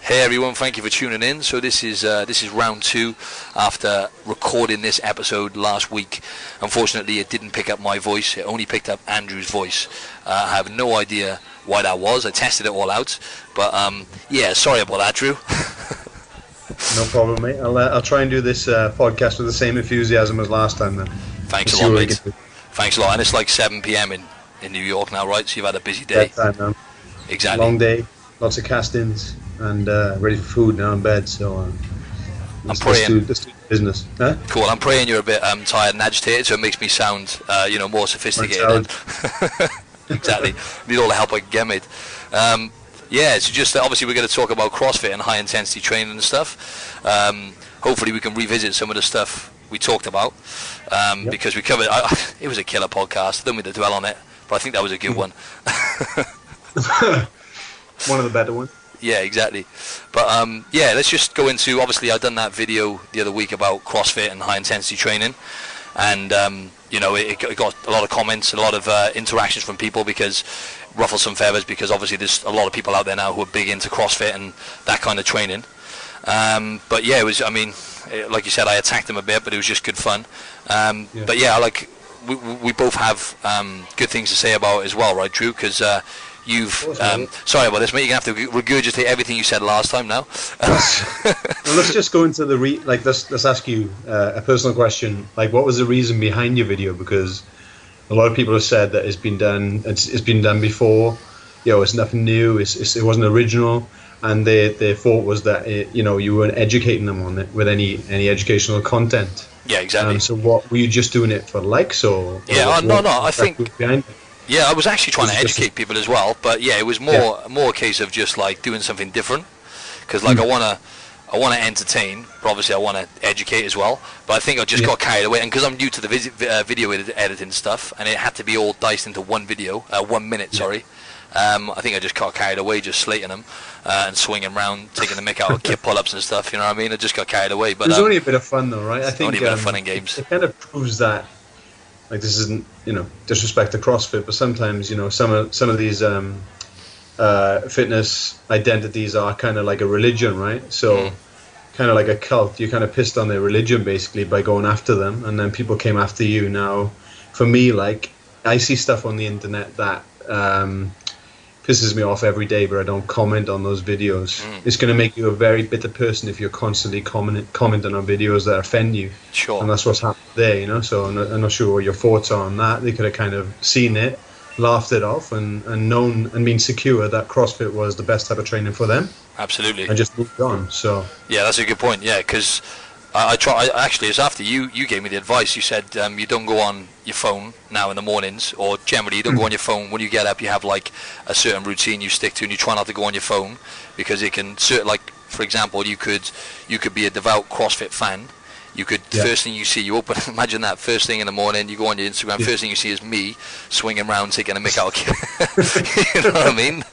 Hey everyone, thank you for tuning in. So this is round 2 after recording this episode last week. Unfortunately, it didn't pick up my voice. It only picked up Andrew's voice. I have no idea why that was. I tested it all out, but yeah, sorry about that, Drew. No problem, mate. I'll try and do this podcast with the same enthusiasm as last time then. Thanks a lot, mate. Thanks a lot. And it's like 7 p.m. in New York now, right? So you've had a busy day. Bedtime now. Exactly. Long day, lots of castings, and ready for food now in bed. So I'm praying. Let's do business. Huh? Cool. I'm praying you're a bit tired and agitated, so it makes me sound more sophisticated. Exactly. Need all the help I can get, mate. Yeah, so just obviously we're going to talk about CrossFit and high intensity training and stuff. Hopefully we can revisit some of the stuff we talked about because we covered. It was a killer podcast. I don't mean to dwell on it, but I think that was a good one. One of the better ones. Yeah, exactly. But yeah, let's just go into. Obviously, I done that video the other week about CrossFit and high intensity training, and it got a lot of comments, a lot of interactions from people because ruffled some feathers because obviously there's a lot of people out there now who are big into CrossFit and that kind of training. But yeah, it was. I mean, like you said, I attacked them a bit, but it was just good fun. But yeah, we both have good things to say about it as well, right, Drew? Because you've sorry about this, mate. You're gonna have to regurgitate everything you said last time now. Well, let's just go into let's ask you a personal question. Like, what was the reason behind your video? Because a lot of people have said that it's been done. It's been done before. It's nothing new. It wasn't original. And their thought was that you weren't educating them on it with any educational content. Yeah, exactly. So what were you just doing it for likes or? Yeah, no. I think. Yeah, I was actually trying to educate people as well, but yeah, it was more a case of just like doing something different, because like I wanna entertain, but obviously I want to educate as well. But I think I just got carried away, and because I'm new to the video editing stuff, and it had to be all diced into one video, 1 minute, sorry. I think I just got carried away, just slating them and swinging around, taking the mick out of kip pull-ups and stuff. You know what I mean? I just got carried away. But it was only a bit of fun, though, right? I think only a bit of fun in games. It kind of proves that. Like, this isn't, disrespect to CrossFit, but sometimes, some of these fitness identities are kind of like a religion, right? So, kind of like a cult. You kind of pissed on their religion, basically, by going after them, and then people came after you. Now, for me, like, I see stuff on the internet that pisses me off every day, but I don't comment on those videos. It's going to make you a very bitter person if you're constantly commenting on videos that offend you. Sure. And that's what's happened there, So I'm not sure what your thoughts are on that. They could have kind of seen it, laughed it off, and known and been secure that CrossFit was the best type of training for them. Absolutely. And just moved on. So. Yeah, that's a good point. Yeah, because actually, it's after you gave me the advice. You said you don't go on your phone now in the mornings, or generally you don't go on your phone when you get up. You have like a certain routine you stick to, and you try not to go on your phone because it can. Like, for example, you could be a devout CrossFit fan. You could first thing you see, you open. Imagine that first thing in the morning, you go on your Instagram. First thing you see is me swinging around taking a mick out of you know what I mean?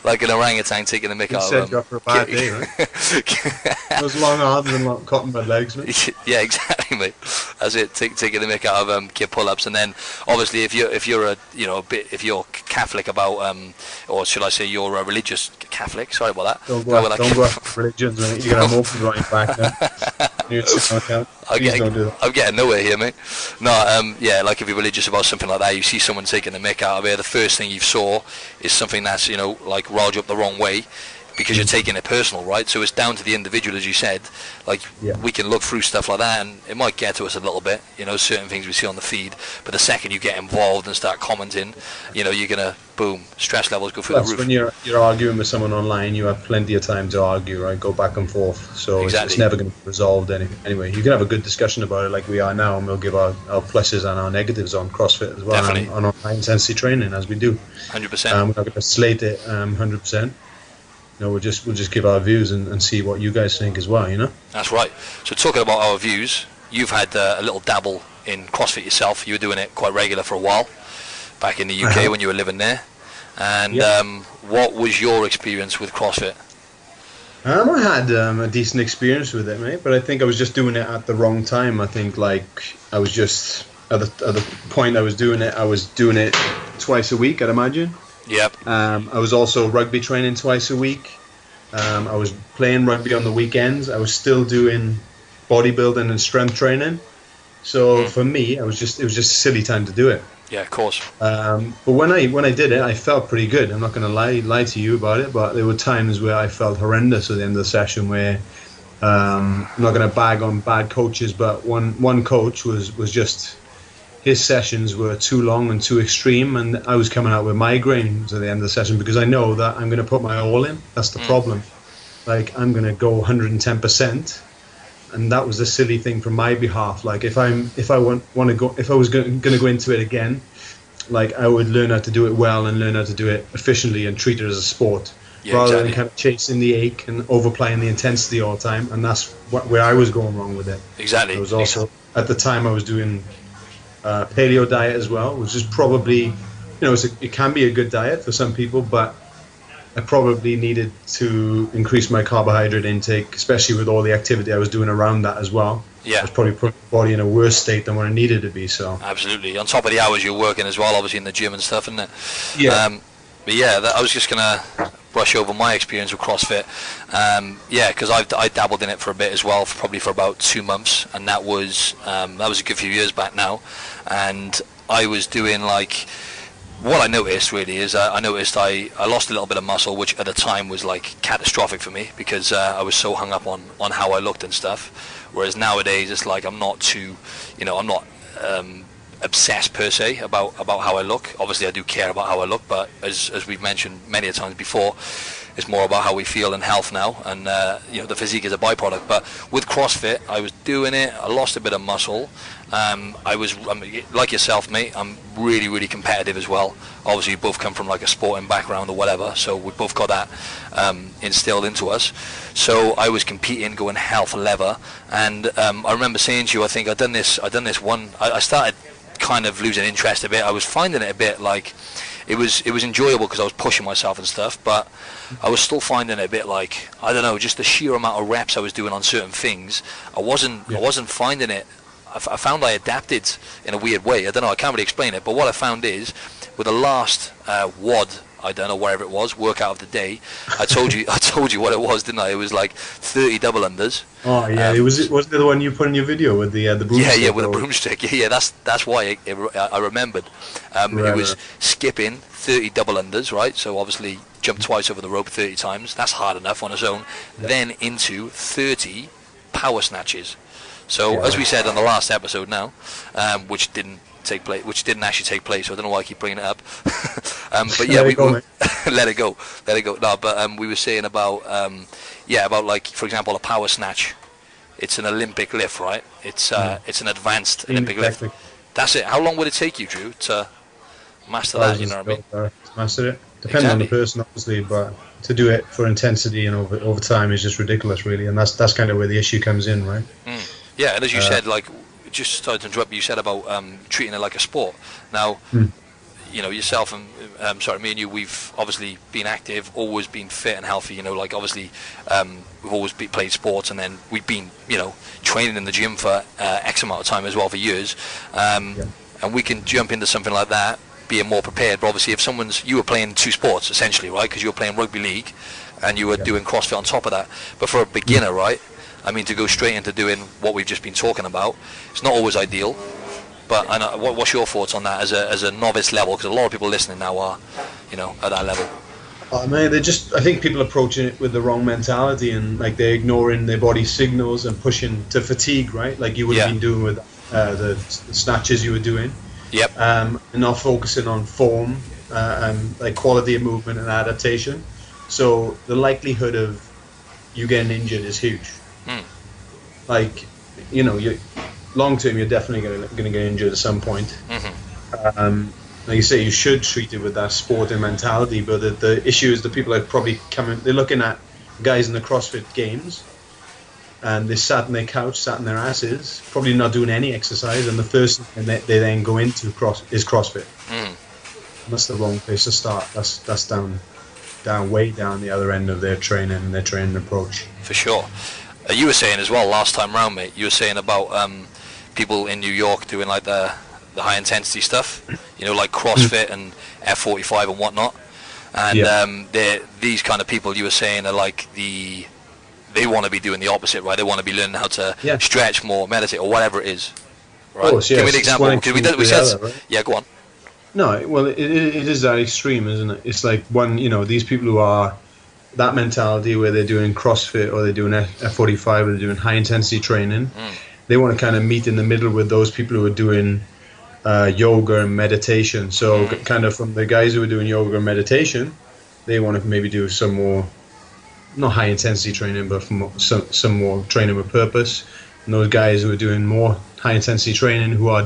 Like an orangutan taking a mick out of set you up for a bad day, right? Those long arms and long cotton bud legs, mate. Yeah, exactly, mate. That's it. Taking the mick out of kid pull-ups, and then obviously if you're if you're Catholic about or should I say you're a religious Catholic? Sorry about that. Don't go after religions, mate. You're gonna have more right back then. I'm getting nowhere here, mate. No, like if you're religious about something like that, you see someone taking the mick out of it, the first thing you saw is something that's, like riled you up the wrong way because you're taking it personal, right? So it's down to the individual, as you said. Like, we can look through stuff like that, and it might get to us a little bit, certain things we see on the feed, but the second you get involved and start commenting, you're gonna, boom, stress levels go through the roof. When you're arguing with someone online, you have plenty of time to argue, right? Go back and forth. So it's never going to be resolved anyway. You can have a good discussion about it like we are now, and we'll give our pluses and our negatives on CrossFit as well. Definitely. And on high intensity training as we do. 100%. We're not going to slate it 100%. We'll just give our views and see what you guys think as well, That's right. So talking about our views, you've had a little dabble in CrossFit yourself. You were doing it quite regular for a while back in the UK when you were living there. And what was your experience with CrossFit? I had a decent experience with it, mate, but I think I was just doing it at the wrong time. I think I was just at the point I was doing it twice a week, I'd imagine. Yep. I was also rugby training twice a week, I was playing rugby on the weekends. I was still doing bodybuilding and strength training. So for me, it was just a silly time to do it. Yeah, of course. But when I did it, I felt pretty good. I'm not going to lie to you about it, but there were times where I felt horrendous at the end of the session. Where I'm not going to bag on bad coaches, but one coach was just, his sessions were too long and too extreme, and I was coming out with migraines at the end of the session because I know that I'm going to put my all in. That's the problem. Like, I'm going to go 110%. And that was a silly thing from my behalf. Like, if I was going to go into it again, like, I would learn how to do it well and learn how to do it efficiently and treat it as a sport, rather than kind of chasing the ache and overplaying the intensity all the time. And that's where I was going wrong with it. Exactly. I was also at the time I was doing paleo diet as well, which is probably, it can be a good diet for some people, but I probably needed to increase my carbohydrate intake, especially with all the activity I was doing around that as well. Yeah. I was probably putting the body in a worse state than what it needed to be. So absolutely. On top of the hours you're working as well, obviously in the gym and stuff, isn't it? Yeah. But yeah, I was just gonna brush over my experience with CrossFit. Because I dabbled in it for a bit as well, probably for about 2 months, and that was a good few years back now. And I was doing like, what I noticed really is I lost a little bit of muscle, which at the time was like catastrophic for me because I was so hung up on how I looked and stuff. Whereas nowadays it's like I'm not too, I'm not obsessed per se about how I look. Obviously I do care about how I look, but as we've mentioned many a times before, it's more about how we feel and health now, and the physique is a byproduct. But with CrossFit, I was doing it. I lost a bit of muscle. I was like yourself, mate. I'm really, really competitive as well. Obviously, we both come from like a sporting background or whatever, so we both got that instilled into us. So I was competing, going health lever, and I remember saying to you, I think I done this one. I started kind of losing interest a bit. I was finding it a bit like it was enjoyable because I was pushing myself and stuff, but I was still finding it a bit like, I don't know, just the sheer amount of reps I was doing on certain things. I wasn't finding it. I found I adapted in a weird way. I don't know, I can't really explain it, but what I found is with the last WOD, I don't know, wherever it was, workout of the day, I told you what it was, didn't I? It was like 30 double unders. Oh yeah, wasn't it the one you put in your video with the broomstick? Yeah, with a broomstick. Yeah, that's why I remembered. It was skipping 30 double unders, right? So obviously jump twice over the rope 30 times. That's hard enough on its own. Yeah. Then into 30 power snatches. So as we said on the last episode now, which didn't actually take place, so I don't know why I keep bringing it up. But yeah, let it go. No, but we were saying about about like, for example, a power snatch. It's an Olympic lift, right? It's an advanced Olympic lift. That's it. How long would it take you, Drew, to master that? You know what I mean? Master it. Depends on the person, obviously, but to do it for intensity and over time is just ridiculous, really, and that's kind of where the issue comes in, right? Yeah, and as you said, like, just sorry to interrupt you said about treating it like a sport. Now, yourself and me and you, we've obviously been active, always been fit and healthy. Like obviously, we've always played sports, and then we've been, training in the gym for X amount of time as well for years. And we can jump into something like that, being more prepared. But obviously, if you were playing 2 sports essentially, right? Because you were playing rugby league, and you were doing CrossFit on top of that. But for a beginner, right? I mean, to go straight into doing what we've just been talking about, it's not always ideal. But what's your thoughts on that as a novice level? Because a lot of people listening now are, at that level. Oh man, I think people approaching it with the wrong mentality, and like they're ignoring their body signals and pushing to fatigue, right? Like you would have been doing with the snatches you were doing. Yep. And not focusing on form and like quality of movement and adaptation. So the likelihood of you getting injured is huge. Like, you long term, you're definitely going to get injured at some point. Like you say, you should treat it with that sporting mentality, but the issue is that people are probably they're looking at guys in the CrossFit games, and they sat on their couch, sat on their asses, probably not doing any exercise, and the first thing they then go into is CrossFit. That's the wrong place to start. That's way down the other end of their training and their training approach. For sure. You were saying as well last time round, mate, you were saying about people in New York doing like the high intensity stuff, like CrossFit and F45 and whatnot. And these kind of people you were saying are like they want to be doing the opposite, right? They want to be learning how to stretch more, meditate, or whatever it is. Right? Of course, yes. Give me an example. Because we said, right? Yeah, go on. No, well, it is that extreme, isn't it? It's like these people who are that mentality where they're doing CrossFit or they're doing F45 or they're doing high intensity training. They want to kind of meet in the middle with those people who are doing yoga and meditation. So kind of from the guys who are doing yoga and meditation, they want to maybe do some more, not high intensity training, but some more training with purpose. And those guys who are doing more high intensity training, who are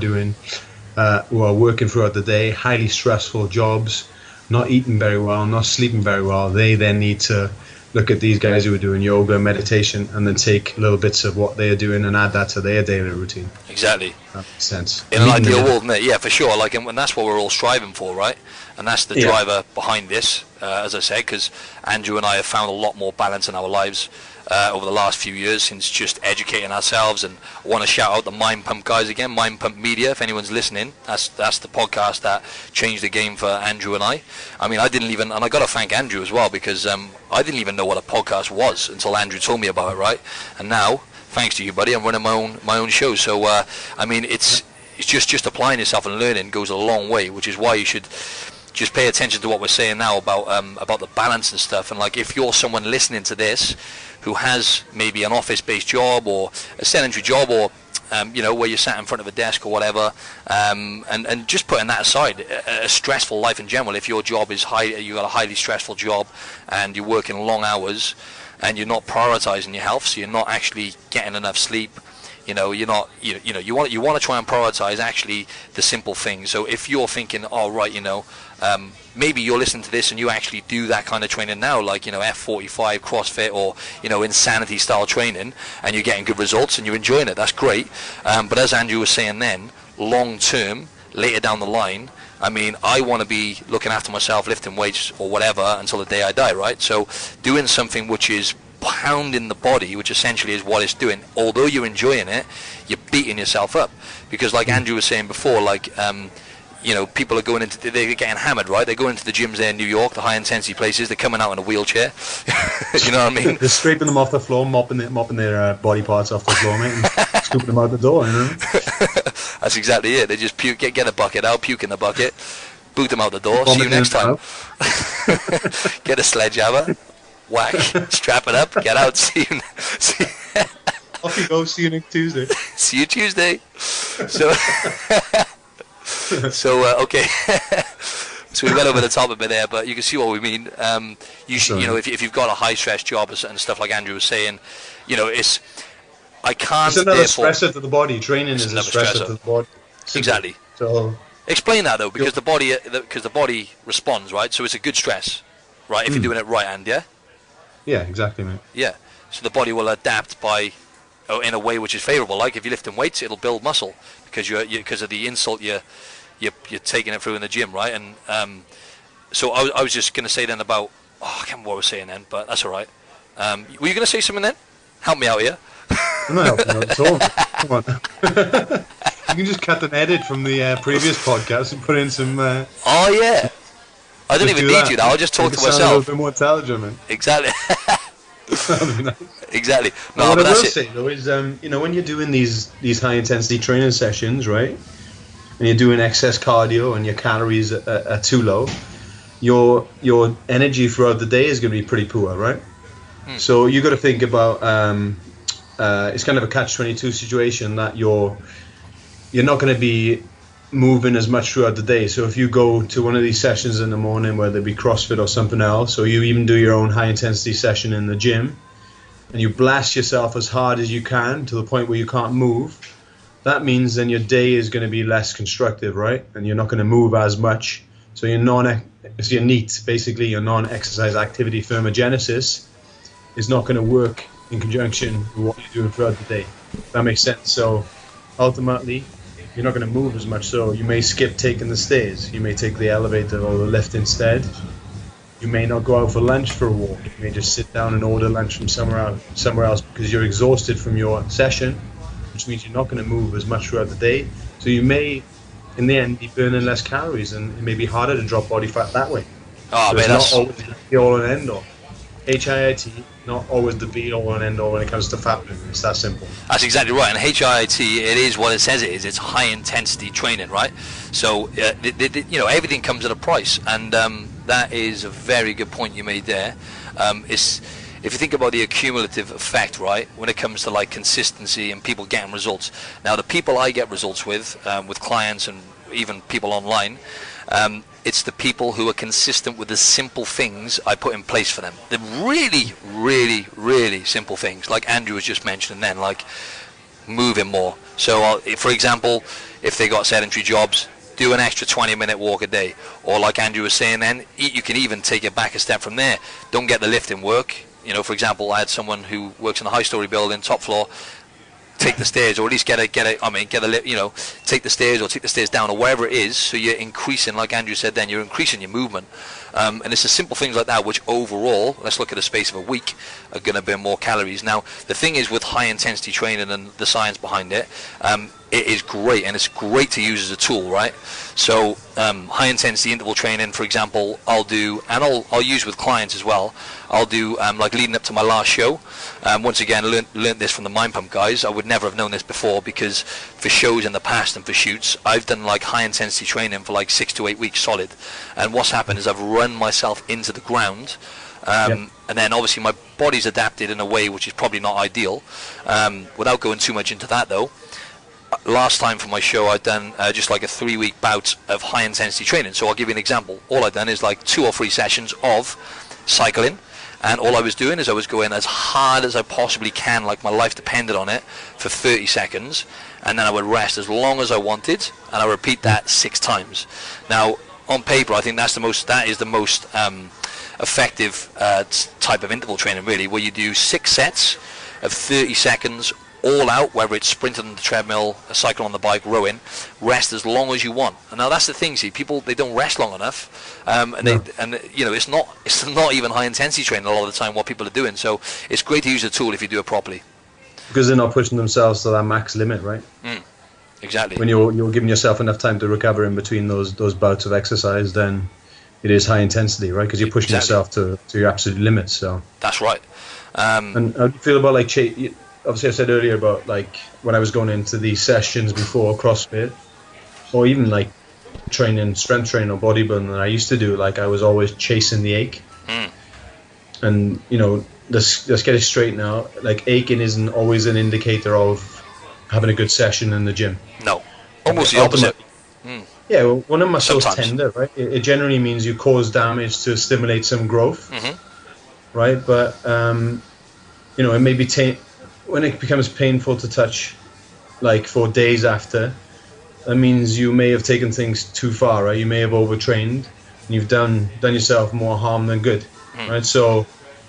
working throughout the day, highly stressful jobs, not eating very well, not sleeping very well, they then need to look at these guys who are doing yoga and meditation and then take little bits of what they're doing and add that to their daily routine. Exactly. That makes sense. In an ideal world, isn't it? Yeah, for sure. Like, and that's what we're all striving for, right? And that's the driver behind this, as I said, because Andrew and I have found a lot more balance in our lives over the last few years since just educating ourselves. And I want to shout out the Mind Pump guys again, Mind Pump Media, if anyone's listening. That's the podcast that changed the game for Andrew and I. I mean, I didn't even, and I got to thank Andrew as well, because I didn't even know what a podcast was until Andrew told me about it, right? And now, thanks to you, buddy, I'm running my own show. So, I mean, it's just applying yourself and learning goes a long way, which is why you should just pay attention to what we're saying now about the balance and stuff. And like, if you're someone listening to this who has maybe an office-based job or a sedentary job, or where you're sat in front of a desk or whatever, and just putting that aside, a stressful life in general. If your job is you got a highly stressful job and you're working long hours and you're not prioritizing your health, so you're not actually getting enough sleep. You want to try and prioritize actually the simple things. So if you're thinking, maybe you're listening to this and you actually do that kind of training now, like F45, CrossFit, or insanity style training, and you're getting good results and you're enjoying it. That's great. But as Andrew was saying, then long term, later down the line, I mean, I want to be looking after myself, lifting weights or whatever until the day I die, right? So doing something which is pounding the body, which essentially is what it's doing, although you're enjoying it, you're beating yourself up, because like Andrew was saying before, like people are they're getting hammered, right? They're going into the gyms there in New York, the high intensity places, they're coming out in a wheelchair. You know what I mean? They're scraping them off the floor, mopping their body parts off the floor, mate, and scooping them out the door, That's exactly it. They just puke, get a bucket out, puke in the bucket, boot them out the door. See you next time. Get a sledgehammer, whack, strap it up, get out. See you. Off you go. See you next Tuesday. See you Tuesday. Okay. So we went over the top a bit there, but you can see what we mean. You should, if you've got a high stress job and stuff like Andrew was saying, it's another stressor to the body. Training is a stressor to the body. Exactly. So explain that though, because the body responds, right? So it's a good stress, right? If you're doing it right, and yeah, exactly, mate. Yeah. So the body will adapt in a way which is favourable. Like if you're lifting weights, it'll build muscle because of the insult you're taking it through in the gym, right? And so I was just going to say then about I can't remember what I was saying then, but that's all right. Were you going to say something then? Help me out here. I'm not helping out at all. Come on. You can just cut and edit from the previous podcast and put in some. Oh yeah. I don't even need you now. I'll just talk to myself. A little bit more intelligent, man. Exactly. That'd be nice. Exactly. No, what I will say though is, when you're doing these high intensity training sessions, right, and you're doing excess cardio and your calories are too low, your energy throughout the day is going to be pretty poor, right? So you got to think about it's kind of a catch-22 situation that you're not going to be moving as much throughout the day. So if you go to one of these sessions in the morning, whether it be CrossFit or something else, or you even do your own high intensity session in the gym, and you blast yourself as hard as you can to the point where you can't move, that means then your day is going to be less constructive, right? And you're not going to move as much. So your NEAT, basically your non-exercise activity thermogenesis, is not going to work in conjunction with what you're doing throughout the day. That makes sense. So ultimately, you're not going to move as much, so you may skip taking the stairs. You may take the elevator or the lift instead. You may not go out for lunch for a walk. You may just sit down and order lunch from somewhere else because you're exhausted from your session, which means you're not going to move as much throughout the day. So you may, in the end, be burning less calories, and it may be harder to drop body fat that way. Oh, So man, it's not that's always the be all and end all. HIIT, not always the be all and end all when it comes to fat burning. It's that simple. That's exactly right. And HIIT, it is what it says it is. It's high intensity training, right? So you know, everything comes at a price, and that is a very good point you made there. It's, if you think about the accumulative effect, right, when it comes to like consistency and people getting results. Now, the people I get results with clients and even people online, it's the people who are consistent with the simple things I put in place for them. The really, really, really simple things, like Andrew was just mentioning then, like moving more. So, for example, if they got sedentary jobs, do an extra 20-minute walk a day. Or like Andrew was saying then, you can even take it back a step from there. Don't get the lifting work. You know, for example, I had someone who works in a high-story building, top floor, take the stairs, or at least take the stairs or take the stairs down, or wherever it is, so you're increasing, like Andrew said then, you're increasing your movement. And it's the simple things like that which overall, let's look at the space of a week, are going to burn more calories. Now, the thing is with high intensity training and the science behind it, it is great, and it's great to use as a tool, right? So high intensity interval training, for example, I'll do, and I'll use with clients as well. I'll do like leading up to my last show. Once again, learned this from the Mind Pump guys. I would never have known this before, because for shows in the past and for shoots, I've done like high intensity training for like 6 to 8 weeks solid. And what's happened is I've run myself into the ground. And then obviously my body's adapted in a way which is probably not ideal. Without going too much into that though, last time for my show I'd done just like a 3-week bout of high intensity training. So I'll give you an example. All I've done is like 2 or 3 sessions of cycling, and all I was doing is I was going as hard as I possibly can, like my life depended on it, for 30 seconds, and then I would rest as long as I wanted, and I repeat that 6 times. Now on paper I think that is the most effective type of interval training really, where you do 6 sets of 30 seconds all out, whether it's sprinting on the treadmill, a cycle on the bike, rowing, rest as long as you want. And now that's the thing, see, people, they don't rest long enough, and you know, it's not even high intensity training a lot of the time what people are doing. So it's great to use a tool if you do it properly, because they're not pushing themselves to that max limit, right? Exactly. When you're giving yourself enough time to recover in between those bouts of exercise, then it is high intensity, right? Because you're pushing yourself to your absolute limits. So that's right. And how do you feel about like obviously I said earlier about like when I was going into these sessions before CrossFit, or even like training, strength training or bodybuilding that I used to do, like I was always chasing the ache. And you know, let's get it straight now, like aching isn't always an indicator of having a good session in the gym. No, almost the opposite. Yeah, well, when a muscle's tender, right, it generally means you cause damage to stimulate some growth, right? But you know, it may be when it becomes painful to touch, like for days after, that means you may have taken things too far, right? You may have overtrained, and you've done yourself more harm than good, right? So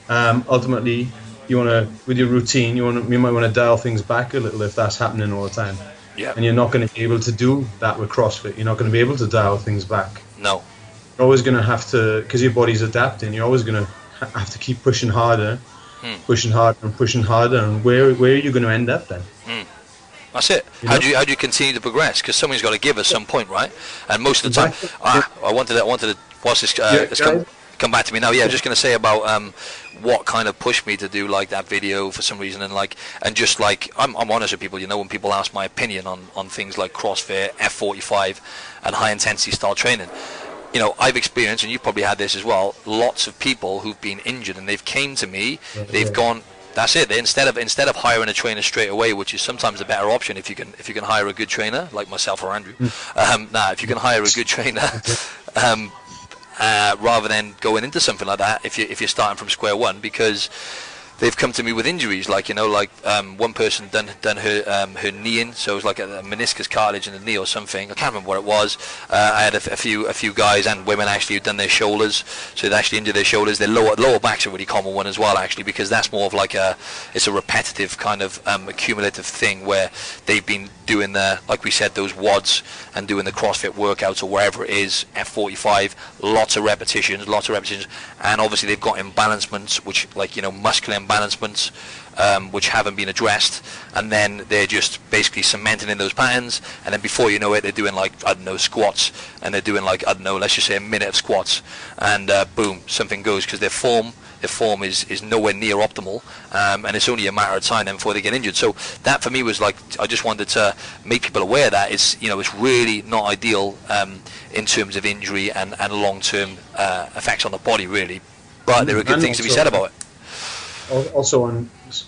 ultimately, you want to, with your routine, you might want to dial things back a little if that's happening all the time. Yeah. And you're not going to be able to do that with CrossFit. You're not going to be able to dial things back. No. You're always going to have to, because your body's adapting. You're always going to have to keep pushing harder. Pushing harder and pushing harder, and where are you going to end up then? That's it. How do you continue to progress? Because something's got to give at some point, right? And most of the time, I wanted to watch this. Come back to me now. Yeah, I'm just going to say about what kind of pushed me to do like that video for some reason, and just like I'm honest with people. You know, when people ask my opinion on things like CrossFit, F45, and high intensity style training. You know, I've experienced, and you've probably had this as well, lots of people who've been injured and they've came to me, they've gone, that's it. Instead of hiring a trainer straight away, which is sometimes a better option if you can hire a good trainer like myself or Andrew. If you can hire a good trainer, rather than going into something like that, if you're starting from square one, because they've come to me with injuries, like, you know, like one person done her knee in, so it was like a meniscus cartilage in the knee or something. I can't remember what it was. I had a few guys and women actually who've done their shoulders, so they actually injured their shoulders. Their lower back's a really common one as well, actually, because that's more of like it's a repetitive kind of accumulative thing where they've been doing like we said, those WODs and doing the CrossFit workouts or wherever it is, F45, lots of repetitions, and obviously they've got imbalancements, which, like, you know, muscular imbalancements which haven't been addressed, and then they're just basically cementing in those patterns, and then before you know it, they're doing like, I don't know, squats, and they're doing like, I don't know, let's just say a minute of squats, and boom, something goes, because their form is nowhere near optimal, and it's only a matter of time then before they get injured. So that for me was like, I just wanted to make people aware that it's, you know, it's really not ideal in terms of injury and long-term effects on the body, really, but there are good things to be said about it. Also,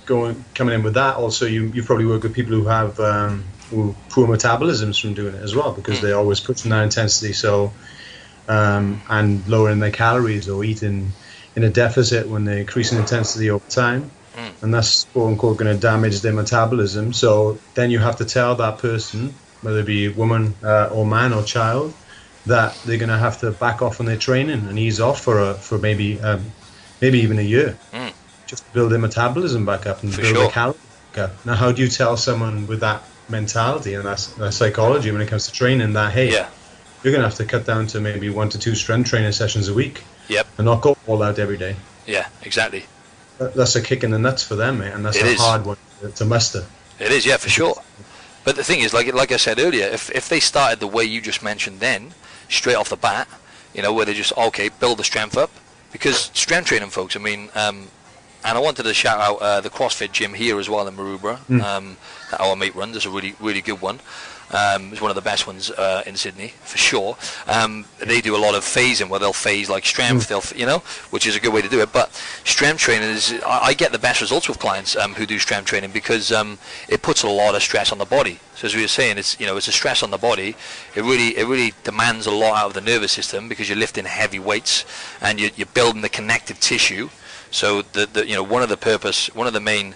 coming in with that, also you probably work with people who have poor metabolisms from doing it as well, because they're always pushing that intensity, so and lowering their calories or eating in a deficit when they're increasing intensity over time, and that's quote unquote going to damage their metabolism. So then you have to tell that person, whether it be woman or man or child, that they're going to have to back off on their training and ease off for maybe even a year. Just to build their metabolism back up and build their calories back up. Now, how do you tell someone with that mentality and that psychology when it comes to training that, hey, you're going to have to cut down to maybe 1 to 2 strength training sessions a week, and not go all out every day? Yeah, exactly. That's a kick in the nuts for them, mate, and that's a hard one to muster. It is, yeah, for sure. But the thing is, like I said earlier, if they started the way you just mentioned then, straight off the bat, you know, where they just, okay, build the strength up, because strength training, folks, I mean, and I wanted to shout out the CrossFit gym here as well in Maroubra, that our mate runs. It's a really, really good one. It's one of the best ones in Sydney, for sure. They do a lot of phasing, where they'll phase like strength, you know, which is a good way to do it. But strength training is, I get the best results with clients who do strength training, because it puts a lot of stress on the body. So as we were saying, it's, you know, it's a stress on the body. It really demands a lot out of the nervous system, because you're lifting heavy weights and you're building the connective tissue. So you know, one of the main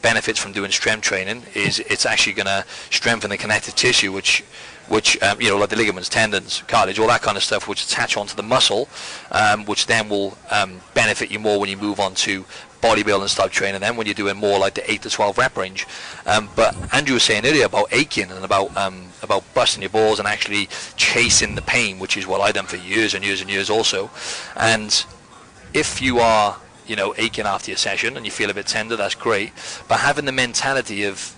benefits from doing strength training is it's actually going to strengthen the connective tissue, which you know, like the ligaments, tendons, cartilage, all that kind of stuff, which attach onto the muscle, which then will benefit you more when you move on to bodybuilding style training, then when you're doing more like the 8 to 12 rep range. But Andrew was saying earlier about aching and about busting your balls and actually chasing the pain, which is what I've done for years and years and years also. And if you are, you know, aching after your session and you feel a bit tender, that's great. But having the mentality of,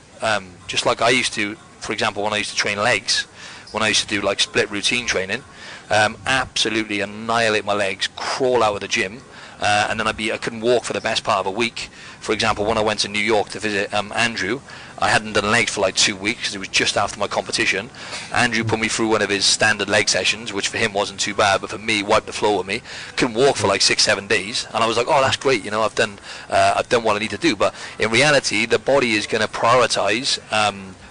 just like I used to, for example, when I used to train legs, when I used to do like split routine training, absolutely annihilate my legs, crawl out of the gym, and then I couldn't walk for the best part of a week. For example, when I went to New York to visit Andrew, I hadn't done legs for like 2 weeks, because it was just after my competition. Andrew put me through one of his standard leg sessions, which for him wasn't too bad, but for me, wiped the floor with me. Couldn't walk for like 6-7 days, and I was like, oh, that's great, you know, I've done what I need to do. But in reality, the body is going to prioritize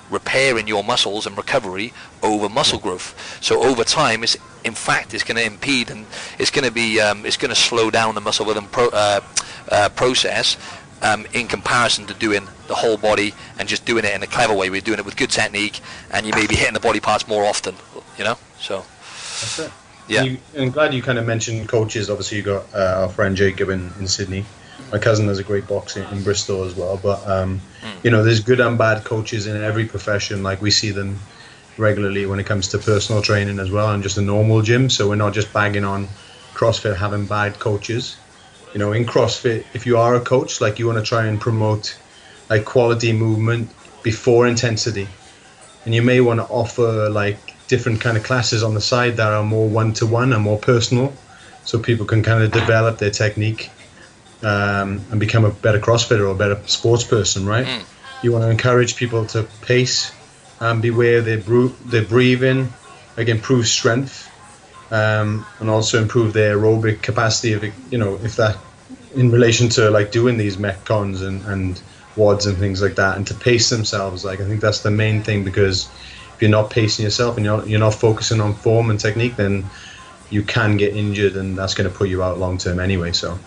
repairing your muscles and recovery over muscle growth. So over time, it's going to impede, and it's going to slow down the muscle within process, in comparison to doing the whole body and just doing it in a clever way. We're doing it with good technique, and you may be hitting the body parts more often, you know. So that's it. Yeah, I'm glad you kind of mentioned coaches. Obviously, you got our friend Jacob in Sydney. My cousin has a great boxing in Bristol as well. But you know, there's good and bad coaches in every profession. Like, we see them regularly when it comes to personal training as well, and just a normal gym. So we're not just bagging on CrossFit having bad coaches. You know, in CrossFit, if you are a coach, like, you want to try and promote like quality movement before intensity, and you may want to offer like different kind of classes on the side that are more one-to-one and more personal, so people can kind of develop their technique and become a better CrossFitter or a better sports person, right? You want to encourage people to pace and be aware of their breathing, like improve strength, and also improve their aerobic capacity, if that in relation to like doing these metcons and WODs and things like that, and to pace themselves. Like, I think that's the main thing, because if you're not pacing yourself and you're not focusing on form and technique, then you can get injured, and that's going to put you out long term anyway. So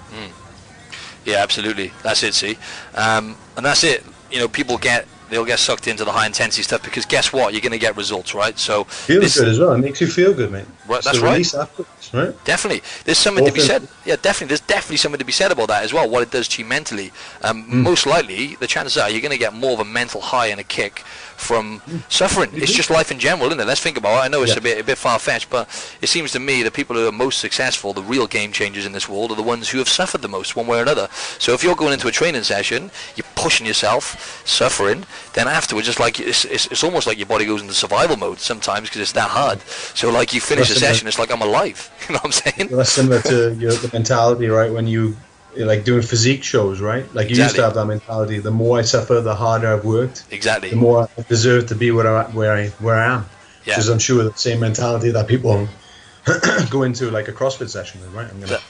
yeah, absolutely, that's it. See, and that's it. You know, people get They'll get sucked into the high intensity stuff because guess what? You're going to get results, right? So feels good as well. It makes you feel good, mate. Right, that's right. Release afterwards, right? Definitely, there's something to be said. Yeah, definitely, there's definitely something to be said about that as well. What it does to you mentally. Most likely, the chances are you're going to get more of a mental high and a kick from suffering. It's just life in general, isn't it? Let's think about it. I know it's a bit far-fetched, but it seems to me the people who are most successful, the real game changers in this world, are the ones who have suffered the most, one way or another. So if you're going into a training session, you're pushing yourself, suffering, then afterwards it's almost like your body goes into survival mode sometimes because it's that hard. So like you finish a session, it's like I'm alive. You know what I'm saying? That's similar to the mentality, right? When you're like doing physique shows, right? Like you used to have that mentality. The more I suffer, the harder I've worked. Exactly. The more I deserve to be where I am. Yeah. Because I'm sure the same mentality that people go into like a CrossFit session with, right? I'm going to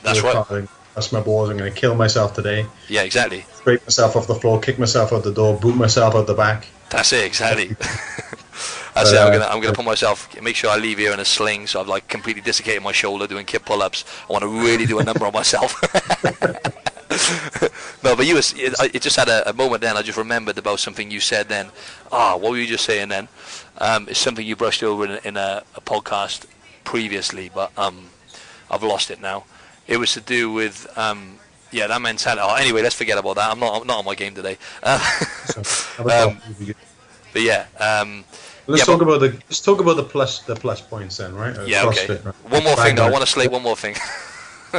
bust my balls. I'm going to kill myself today. Yeah, exactly. Scrape myself off the floor, kick myself out the door, boot myself out the back. That's it, exactly. That's it. I'm gonna put myself. Make sure I leave here in a sling, so I've like completely dislocated my shoulder doing kip pull-ups. I want to really do a number on myself. No, but it just had a moment then. I just remembered about something you said then. What were you just saying then? It's something you brushed over in a podcast previously, but I've lost it now. It was to do with that mentality. Anyway, let's forget about that. I'm not on my game today. But yeah. Let's talk about the plus points then, right? Yeah, CrossFit, okay. Right? One more thing though. I want to slate one more thing.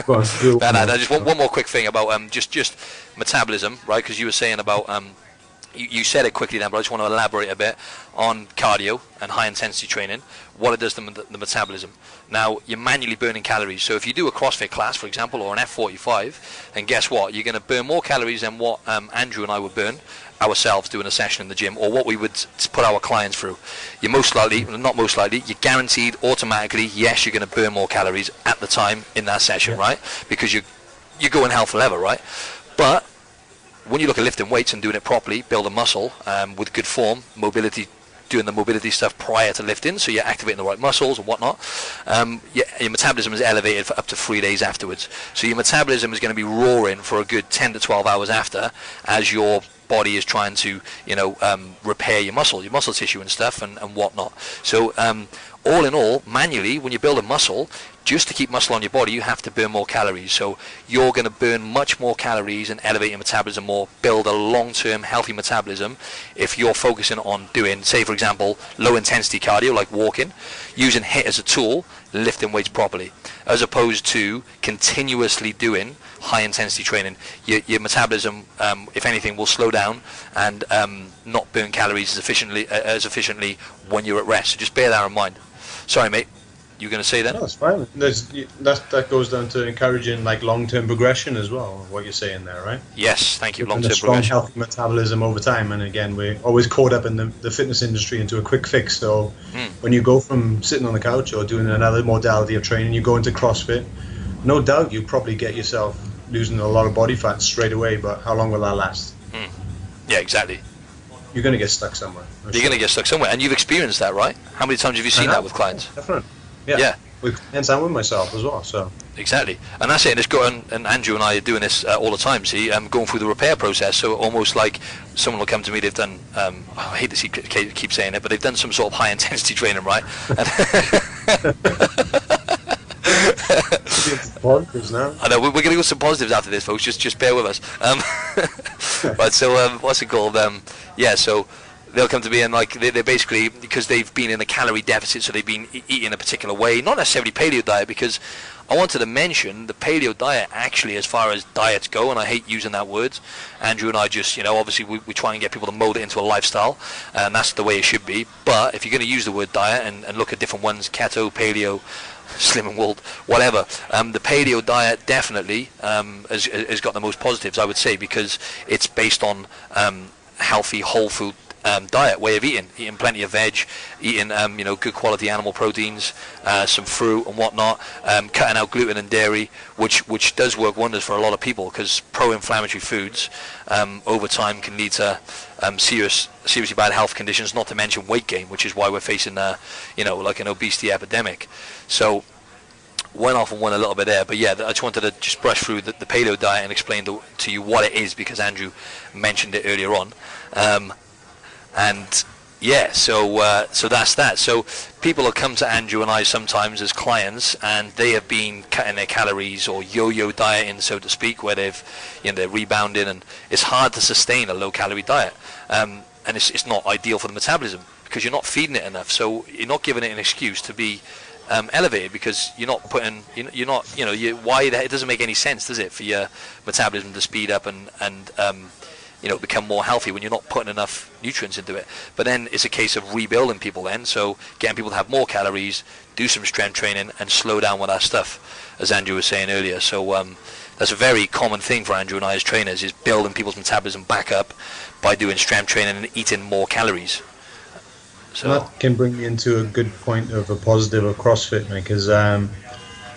Go on, just one more quick thing about just metabolism, right? Because you were saying about you said it quickly then, but I just want to elaborate a bit on cardio and high intensity training, what it does to the metabolism. Now, you're manually burning calories, so if you do a CrossFit class, for example, or an F45, then guess what? You're going to burn more calories than what Andrew and I would burn ourselves doing a session in the gym, or what we would put our clients through. You're you're guaranteed automatically, yes, you're going to burn more calories at the time in that session, right? Because you're going hell for leather, right? But when you look at lifting weights and doing it properly, build a muscle with good form, mobility, doing the mobility stuff prior to lifting, so you're activating the right muscles and whatnot, your metabolism is elevated for up to 3 days afterwards. So your metabolism is going to be roaring for a good 10 to 12 hours after, as your body is trying to repair your muscle tissue and stuff and whatnot. So all in all, manually, when you build a muscle, just to keep muscle on your body, you have to burn more calories. So you're going to burn much more calories and elevate your metabolism more, build a long-term healthy metabolism if you're focusing on doing, say for example, low-intensity cardio like walking, using HIIT as a tool, lifting weights properly, as opposed to continuously doing high-intensity training. Your metabolism, if anything, will slow down and not burn calories as efficiently when you're at rest. So just bear that in mind. Sorry, mate. You going to say that? No, that's fine. That goes down to encouraging like long-term progression as well. What you're saying there, right? Yes, thank you. Long-term progression, healthy metabolism over time. And again, we're always caught up in the fitness industry into a quick fix. So when you go from sitting on the couch or doing another modality of training, you go into CrossFit. No doubt, you probably get yourself losing a lot of body fat straight away. But how long will that last? Yeah, exactly. You're going to get stuck somewhere. You're going to get stuck somewhere, and you've experienced that, right? How many times have you seen that with clients? Definitely. Yeah. With clients and with myself as well. So exactly, and that's it. And Andrew and I are doing this all the time. See, going through the repair process. So almost like someone will come to me. They've done. I hate to keep saying it, but they've done some sort of high intensity training, right? Positives now. I know we're going to go some positives after this, folks. Just bear with us. Right. So what's it called? So they'll come to me and like they're basically, because they've been in a calorie deficit, so they've been eating a particular way, not necessarily paleo diet, because I wanted to mention the paleo diet actually, as far as diets go, and I hate using that word. Andrew and I just, obviously we try and get people to mold it into a lifestyle, and that's the way it should be. But if you're going to use the word diet and look at different ones, keto, paleo, slim and world, whatever, the paleo diet definitely has got the most positives, I would say, because it's based on healthy whole food diet, way of eating plenty of veg, eating good quality animal proteins, some fruit and whatnot, cutting out gluten and dairy, which does work wonders for a lot of people, because pro-inflammatory foods over time can lead to seriously bad health conditions, not to mention weight gain, which is why we're facing like an obesity epidemic. So went off and went a little bit there, but yeah, I just wanted to just brush through the paleo diet and explain to you what it is, because Andrew mentioned it earlier on. And yeah, so that's that. So people will come to Andrew and I sometimes as clients, and they have been cutting their calories or yo-yo dieting, so to speak, where they're rebounding, and it's hard to sustain a low-calorie diet, and it's not ideal for the metabolism because you're not feeding it enough. So you're not giving it an excuse to be elevated, because you're not putting, it doesn't make any sense, does it, for your metabolism to speed up and become more healthy when you're not putting enough nutrients into it. But then it's a case of rebuilding people then, so getting people to have more calories, do some strength training, and slow down with that stuff, as Andrew was saying earlier. So that's a very common thing for Andrew and I as trainers, is building people's metabolism back up by doing strength training and eating more calories. So that can bring me into a good point of a positive of CrossFit, because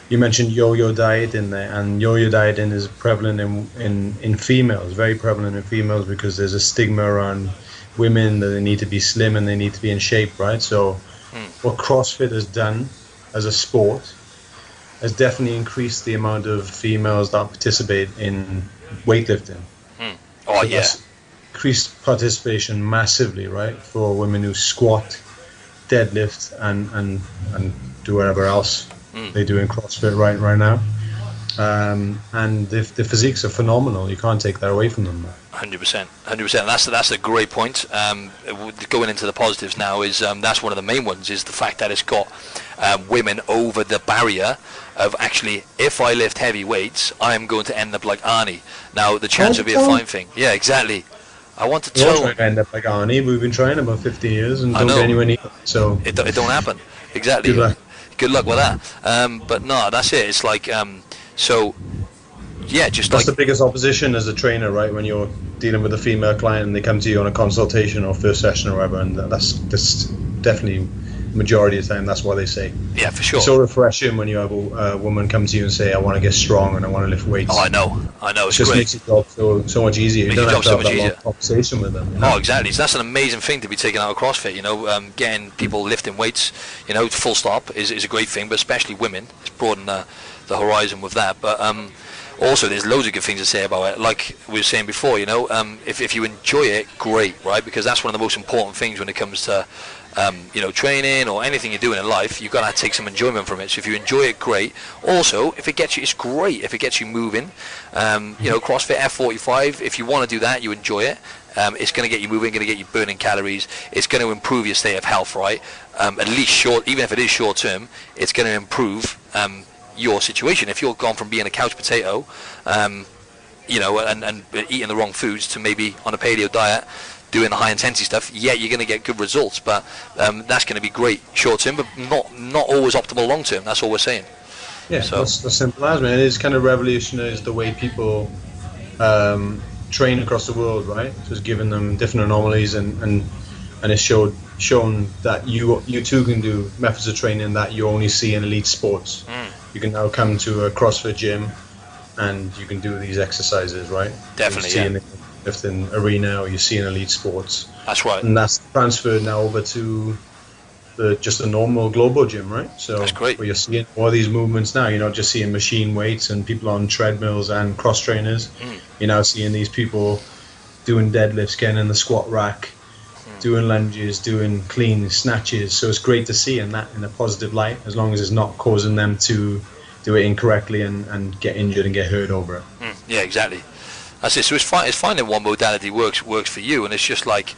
you mentioned yo-yo dieting there, and yo-yo dieting is prevalent in females, very prevalent in females, because there's a stigma around women that they need to be slim and they need to be in shape, right? So what CrossFit has done as a sport has definitely increased the amount of females that participate in weightlifting. Oh, so yeah. Increased participation massively, right, for women who squat, deadlift, and do whatever else they do in CrossFit right now. And the physiques are phenomenal. You can't take that away from them. 100%. That's a great point. Going into the positives now is that's one of the main ones, is the fact that it's got women over the barrier of, actually, if I lift heavy weights, I am going to end up like Arnie. Now the chance would be a fine thing. Yeah, exactly. I want to tell. We're trying to end up like Arnie. We've been trying about 50 years and don't get anywhere near. So it don't happen. Exactly. Good luck with that. But no, that's it. It's like so. Yeah, just that's the biggest opposition as a trainer, right? When you're dealing with a female client and they come to you on a consultation or first session or whatever, and that's definitely majority of the time that's what they say. Yeah, for sure. It's so refreshing when you have a woman come to you and say, I want to get strong and I want to lift weights. Oh, I know. It's just great. Makes your job so much easier. You don't have to have that long conversation with them. Oh, exactly. So that's an amazing thing to be taken out of CrossFit. Getting people lifting weights, full stop is a great thing, but especially women. It's broadened the horizon with that. But also, there's loads of good things to say about it. Like we were saying before, if you enjoy it, great, right? Because that's one of the most important things when it comes to training or anything you're doing in life. You've got to take some enjoyment from it. So if you enjoy it, great. Also, if it gets you, it's great. If it gets you moving, CrossFit F45, if you want to do that, you enjoy it. It's going to get you moving, going to get you burning calories. It's going to improve your state of health, right? At least even if it is short term, it's going to improve your situation. If you're gone from being a couch potato, and eating the wrong foods, to maybe on a paleo diet, doing the high intensity stuff, you're going to get good results, but that's going to be great short term, but not always optimal long term. That's all we're saying. Yeah, so that's simple as, man. It is kind of revolutionized the way people train across the world, right? Just giving them different anomalies, and it's shown that you too can do methods of training that you only see in elite sports. You can now come to a CrossFit gym and you can do these exercises, right? Definitely, in the lifting arena, or you see in elite sports. That's right. And that's transferred now over to just a normal global gym, right? So that's great. Where you're seeing all these movements now. You're not just seeing machine weights and people on treadmills and cross trainers. You're now seeing these people doing deadlifts, getting in the squat rack, doing lunges, doing clean snatches. So it's great to see in a positive light, as long as it's not causing them to do it incorrectly and get injured and get hurt over it. Yeah, exactly. That's it. So it's finding what modality works for you, and it's just like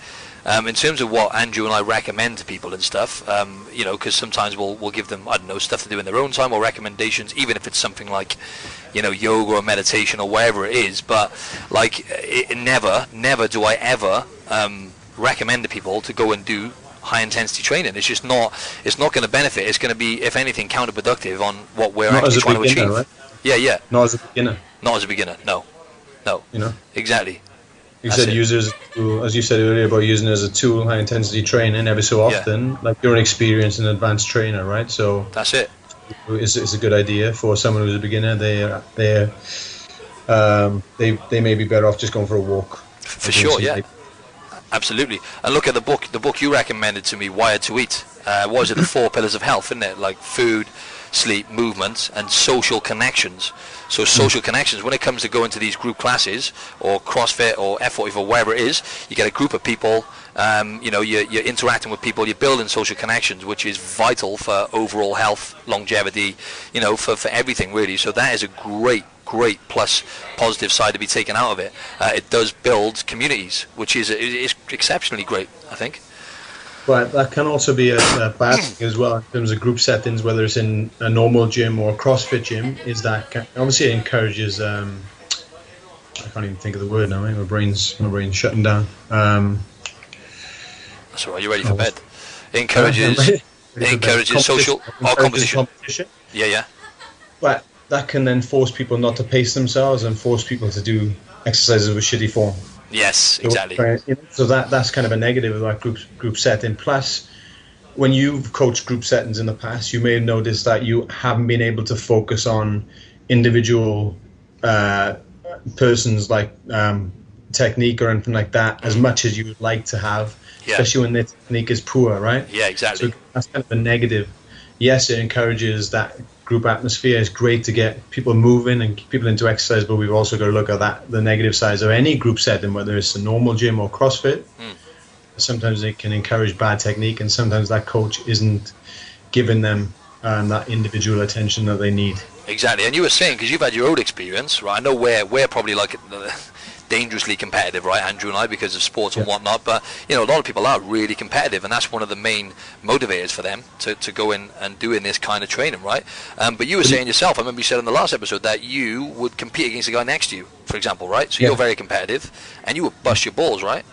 in terms of what Andrew and I recommend to people and stuff, because sometimes we'll give them, I don't know, stuff to do in their own time, or recommendations, even if it's something like yoga or meditation or wherever it is. But like never do I ever recommend to people to go and do high intensity training. It's just not going to benefit. It's going to be, if anything, counterproductive on what we're actually trying to achieve. Right? Yeah. Not as a beginner. Not as a beginner. No. Exactly. You said users, as you said earlier, about using it as a tool, high intensity training every so often. Like, you're an experienced and advanced trainer, right? So that's it. It's a good idea for someone who's a beginner. They may be better off just going for a walk. For sure, yeah. Absolutely. And look at the book you recommended to me, Wired to Eat. What was it? The 4 pillars of health, isn't it? Like food, sleep, movement, and social connections. So social connections, when it comes to going to these group classes or CrossFit or F40 or wherever it is, you get a group of people You're interacting with people, you're building social connections, which is vital for overall health, longevity, for everything really. So that is a great plus positive side to be taken out of it. It does build communities, which is exceptionally great, I think. But that can also be a bad thing as well in terms of group settings, whether it's in a normal gym or a CrossFit gym, is that obviously it encourages, I can't even think of the word now, my brain's shutting down. That's all right, you're ready for bed. It encourages social competition. Yeah. But that can then force people not to pace themselves and force people to do exercises with shitty form. Yes, exactly. So that's kind of a negative of that group setting. Plus, when you've coached group settings in the past, you may have noticed that you haven't been able to focus on individual persons like technique or anything like that as much as you would like to have, especially when the technique is poor, right? Yeah, exactly. So that's kind of a negative. Yes, it encourages that group atmosphere. It's great to get people moving and people into exercise, but we've also got to look at the negative sides of any group setting, whether it's a normal gym or CrossFit. Sometimes it can encourage bad technique, and sometimes that coach isn't giving them that individual attention that they need. Exactly. And you were saying, because you've had your own experience, right? I know we're probably like dangerously competitive, right, Andrew and I, because of sports and whatnot, but a lot of people are really competitive, and that's one of the main motivators for them to go in and doing this kind of training, right? But you were saying yourself, I remember you said in the last episode that you would compete against the guy next to you, for example, right? So you're very competitive, and you would bust your balls, right?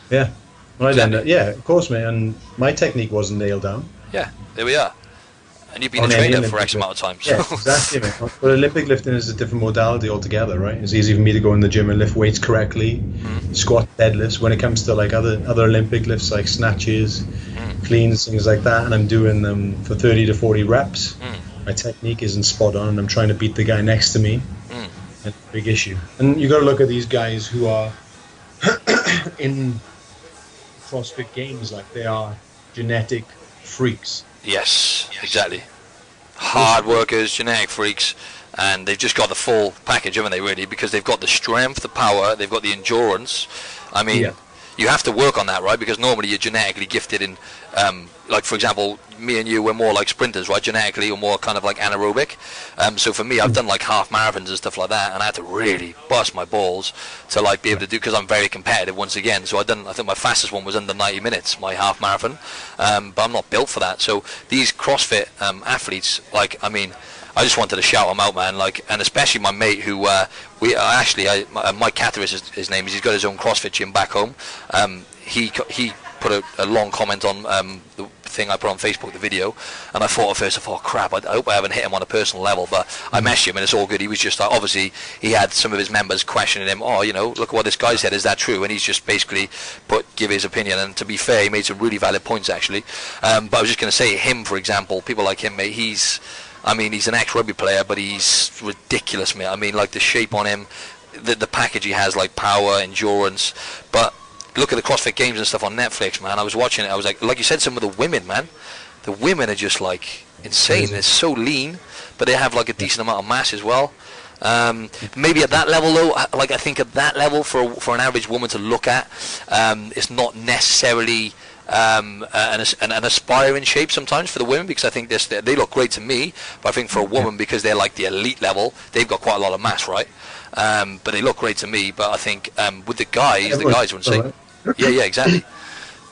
Yeah. Well, exactly. Of course, mate, and my technique wasn't nailed down. Yeah, there we are. And you've been a trainer for X amount of time. So. Yeah, exactly, mate. But Olympic lifting is a different modality altogether, right? It's easy for me to go in the gym and lift weights correctly, squat, deadlifts. When it comes to like other Olympic lifts like snatches, cleans, things like that, and I'm doing them for 30 to 40 reps, my technique isn't spot on, and I'm trying to beat the guy next to me. That's a big issue. And you got to look at these guys who are in CrossFit games like they are genetic freaks. Yes, exactly. Hard workers, genetic freaks, and they've just got the full package, haven't they, really? Because they've got the strength, the power, they've got the endurance. I mean, you have to work on that, right? Because normally you're genetically gifted in, like, for example, me and you, we're more like sprinters, right? Genetically, or more kind of like anaerobic. So for me, I've done like half marathons and stuff like that, and I had to really bust my balls to like be able to do, because I'm very competitive once again. So I think my fastest one was under 90 minutes, my half marathon, but I'm not built for that. So these CrossFit athletes, like, I mean, I just wanted to shout them out, man. Like, and especially my mate who Mike Catherus is his name. He's got his own CrossFit gym back home. He put a long comment on the thing I put on Facebook, the video, and I thought at first, crap, I hope I haven't hit him on a personal level, but I messaged him and it's all good. He was just like, obviously he had some of his members questioning him, look at what this guy said, is that true? And he's just basically give his opinion, and to be fair, he made some really valid points actually. But I was just going to say, him, for example, people like him, mate, he's an ex-rugby player, but he's ridiculous, mate. I mean, like, the shape on him, the package he has, like power, endurance. But look at the CrossFit Games and stuff on Netflix, man. I was watching it. I was like you said, some of the women, man. The women are just, like, insane. They're so lean, but they have, like, a decent amount of mass as well. Maybe at that level, though, like, I think at that level, for an average woman to look at, it's not necessarily an aspiring shape sometimes for the women, because I think they look great to me, but I think for a woman, because they're like the elite level, they've got quite a lot of mass, right? But they look great to me. But I think with the guys wouldn't say. Yeah, exactly.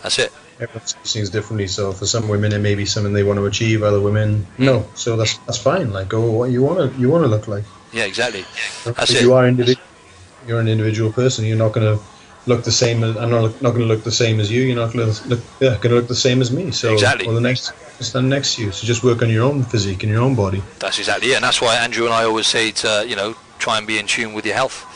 That's it. Everyone sees things differently. So for some women, it may be something they want to achieve. Other women, no. So that's fine. Like, go what you want to look like. Yeah, exactly. That's if it. You're an individual person. You're not going to look the same. I'm not going to look the same as you. You're not going to look the same as me. So exactly. Or the next stand next to you. So just work on your own physique and your own body. That's exactly it. And that's why Andrew and I always say to try and be in tune with your health.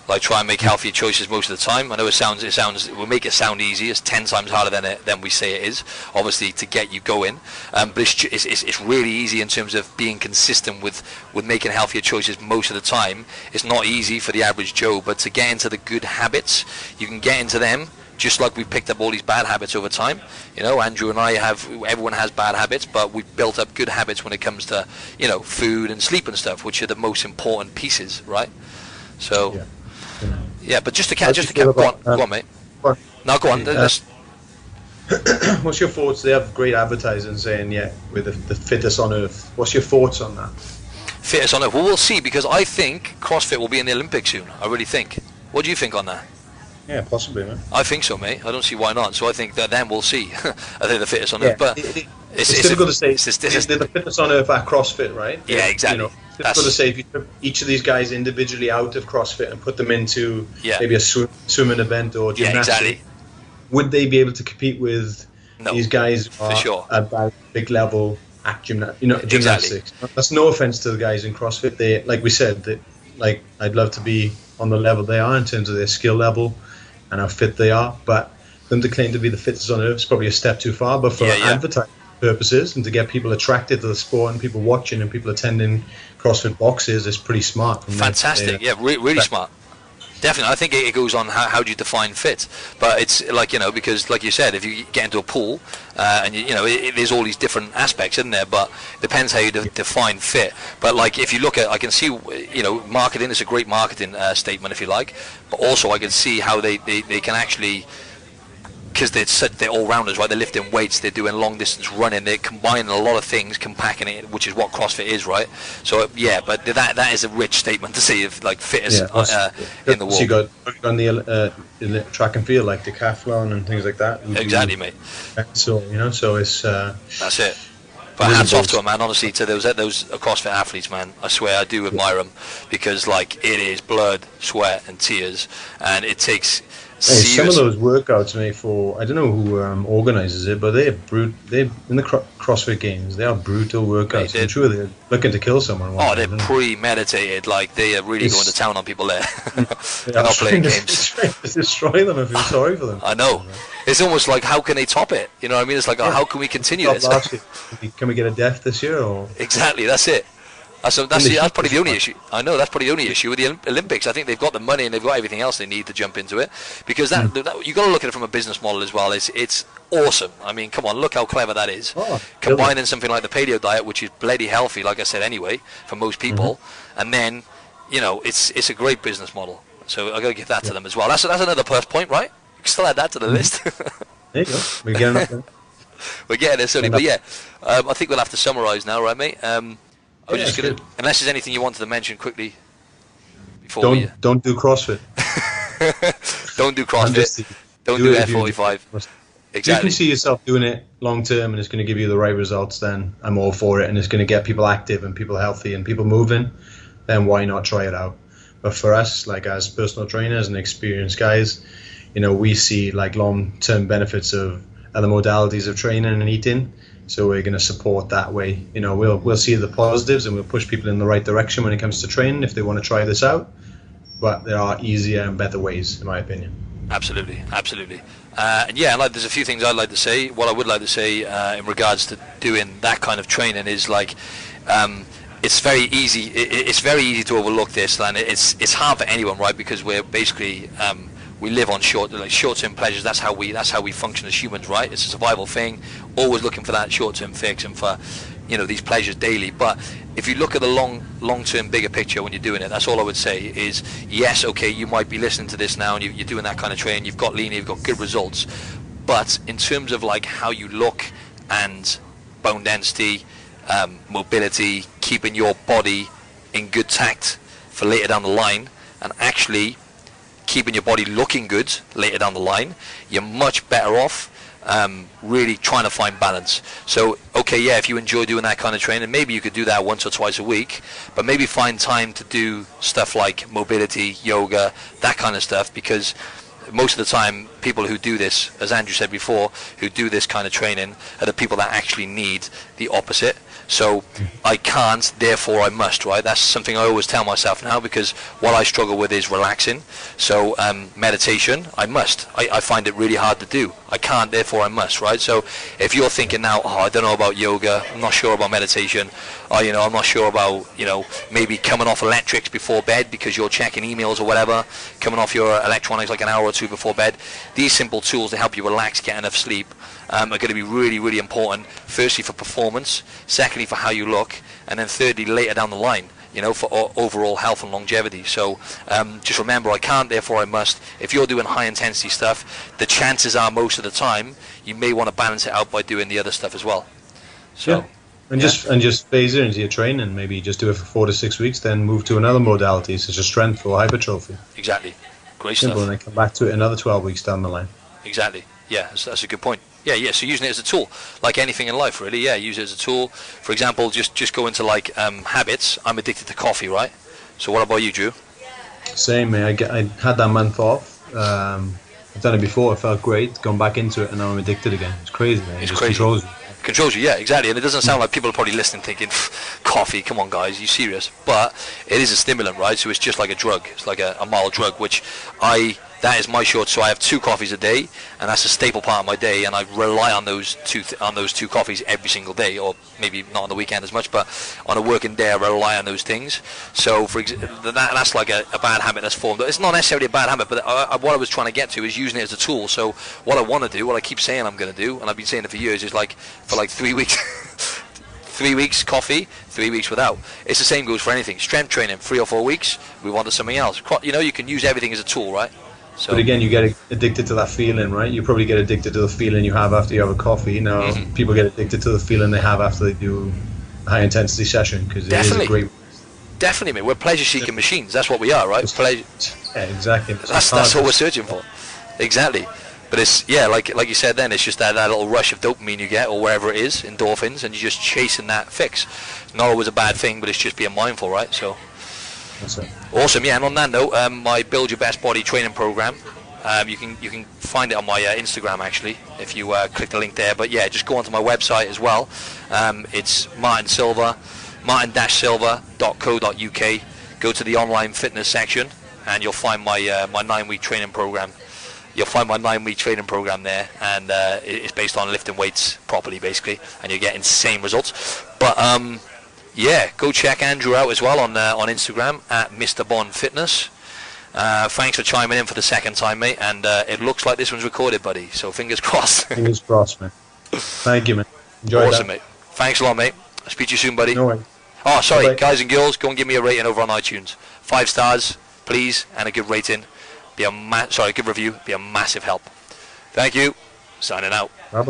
Like, try and make healthier choices most of the time. I know we'll make it sound easy. It's 10 times harder than we say it is, obviously, to get you going. But it's really easy in terms of being consistent with making healthier choices most of the time. It's not easy for the average Joe, but to get into the good habits, you can get into them just like we've picked up all these bad habits over time. Andrew and I everyone has bad habits, but we've built up good habits when it comes to, food and sleep and stuff, which are the most important pieces, right? So... Yeah, but go on, mate. No, go on. What's your thoughts? They have great advertising saying, yeah, we're the fittest on earth. What's your thoughts on that? Fittest on earth. Well, we'll see, because I think CrossFit will be in the Olympics soon. I really think. What do you think on that? Yeah, possibly, man. I think so, mate. I don't see why not. So I think that then we'll see. I think the fittest on earth. But it's difficult to say. They're the fittest on earth at CrossFit, right? Yeah, exactly. It's difficult to say if you took each of these guys individually out of CrossFit and put them into maybe a swimming event or gymnastics. Yeah, exactly. Would they be able to compete with these guys who are for sure. at that big level at gymnastics? Exactly. That's no offense to the guys in CrossFit. They, like we said, I'd love to be on the level they are in terms of their skill level and how fit they are, but them to claim to be the fittest on earth is probably a step too far. But for advertising purposes and to get people attracted to the sport and people watching and people attending CrossFit boxes, is pretty smart. Fantastic, really smart. Definitely, I think it goes on how do you define fit, but it's like, because like you said, if you get into a pool and there's all these different aspects in there, but it depends how you define fit. But like if you look at, I can see marketing is a great marketing statement if you like, but also I can see how they can actually, because they're all rounders, right? They're lifting weights, they're doing long distance running, they're combining a lot of things, compacting it, which is what CrossFit is, right? So but that is a rich statement to see if like fittest in the world. So you got on the track and field, like decathlon and things like that. Exactly, mate. So so it's that's it. But hats off to them, man. Honestly, to those CrossFit athletes, man. I swear I do admire them, because like it is blood, sweat, and tears, and it takes. Some of those workouts, mate, I don't know who organises it, but they're in the CrossFit Games. They are brutal workouts. I'm sure they're looking to kill someone. They're premeditated. Like they are really going to town on people there. They're not playing games. Destroy them if you're sorry for them. I know. It's almost like, how can they top it? You know what I mean? It's like, how can we continue this? Can we get a death this year? Or exactly, that's it. That's probably the only issue. I know that's probably the only issue with the Olympics. I think they've got the money and they've got everything else they need to jump into it, because that you got to look at it from a business model as well. It's awesome. I mean, come on, look how clever that is. Combining something like the paleo diet, which is bloody healthy, like I said anyway, for most people, and then it's a great business model. So I got to give that to them as well. That's another plus point, right? You can still add that to the list. There you go. We're getting there. We're getting there slowly, but I think we'll have to summarise now, right, mate? I'm just gonna, unless there's anything you wanted to mention quickly before don't do CrossFit. Don't do CrossFit. Don't do F45. Exactly. If you can see yourself doing it long term and it's going to give you the right results, then I'm all for it, and it's going to get people active and people healthy and people moving, then why not try it out? But for us, like as personal trainers and experienced guys, we see like long term benefits of other modalities of training and eating. So we're going to support that way. We'll see the positives and we'll push people in the right direction when it comes to training if they want to try this out. But there are easier and better ways, in my opinion. Absolutely. And there's a few things I'd like to say. What I would like to say in regards to doing that kind of training is like, it's very easy. It's very easy to overlook this, and it's hard for anyone, right? Because we're basically we live on short-term pleasures. That's how we function as humans, right? It's a survival thing. Always looking for that short-term fix and for these pleasures daily. But if you look at the long-term bigger picture when you're doing it, that's all I would say is, yes, okay, you might be listening to this now and you're doing that kind of training. You've got lean, you've got good results. But in terms of like how you look and bone density, mobility, keeping your body in good tact for later down the line, and actually keeping your body looking good later down the line, you're much better off really trying to find balance. So if you enjoy doing that kind of training, maybe you could do that once or twice a week, but maybe find time to do stuff like mobility, yoga, that kind of stuff, because most of the time people who do this, as Andrew said before, who do this kind of training are the people that actually need the opposite. So I can't, therefore I must, right? That's something I always tell myself now, because what I struggle with is relaxing. So meditation, I must. I find it really hard to do. I can't, therefore I must, right? So if you're thinking now, I don't know about yoga, I'm not sure about meditation, I'm not sure about, maybe coming off electrics before bed because you're checking emails or whatever, coming off your electronics like an hour or two before bed. These simple tools to help you relax, get enough sleep, are going to be really, really important. Firstly, for performance. Secondly, for how you look. And then thirdly, later down the line. you know, for overall health and longevity. So just remember, I can't, therefore I must. If you're doing high intensity stuff, the chances are most of the time you may want to balance it out by doing the other stuff as well. So. Yeah. And just phase it into your training. Maybe just do it for 4 to 6 weeks, then move to another modality, such as strength or hypertrophy. Exactly. Great Simple, stuff. and then come back to it another 12 weeks down the line. Exactly. Yeah, that's a good point. Yeah. So using it as a tool, like anything in life, really. Yeah, use it as a tool. For example, just go into like habits. I'm addicted to coffee, right? So what about you, Drew? Same, mate. I had that month off. I've done it before. It felt great. Gone back into it, and now I'm addicted again. It's crazy, man. It just crazy. Controls you. Yeah, exactly. And it doesn't sound like people are probably listening thinking, coffee, come on guys, you serious? But it is a stimulant, right? So it's just like a drug. It's like a mild drug, which that is my short. So I have 2 coffees a day, and that's a staple part of my day, and I rely on those two coffees every single day, or maybe not on the weekend as much, but on a working day I rely on those things. So for that's like a bad habit that's formed. It's not necessarily a bad habit, but what I was trying to get to is using it as a tool. So what I want to do, what I keep saying I'm going to do, and I've been saying it for years, is like for like 3 weeks 3 weeks coffee, 3 weeks without. It's the same goes for anything. Strength training, 3 or 4 weeks, move on to something else. You know, you can use everything as a tool, right? So, but again, you get addicted to that feeling, right? You probably get addicted to the feeling you have after you have a coffee. Now, people get addicted to the feeling they have after they do a high intensity session, because it is a great. Definitely, mate. We're pleasure-seeking machines. That's what we are, right? Pleasure. Yeah, exactly. That's what we're searching for. Exactly. But it's, yeah, like you said then, it's just that little rush of dopamine you get, or wherever it is, endorphins, and you're just chasing that fix. Not always a bad thing, but it's just being mindful, right? So. That's it. Awesome, yeah. And on that note, my Build Your Best Body training program, you can find it on my Instagram actually, if you click the link there. But yeah, just go onto my website as well. It's Martin Silva, martin-silva.co.uk. Go to the online fitness section, and you'll find my 9-week training program. You'll find my 9-week training program there, and it's based on lifting weights properly, basically, and you get insane results. But yeah, go check Andrew out as well on Instagram at Mr. Bond Fitness. Thanks for chiming in for the second time, mate. And it looks like this one's recorded, buddy. So fingers crossed. Fingers crossed, man. Thank you, man. Enjoy awesome, mate. Thanks a lot, mate. I'll speak to you soon, buddy. No worries. Oh, sorry, Bye-bye. guys and girls, go and give me a rating over on iTunes. 5 stars, please, and a good rating. Good review. Be a massive help. Thank you. Signing out. Bye-bye.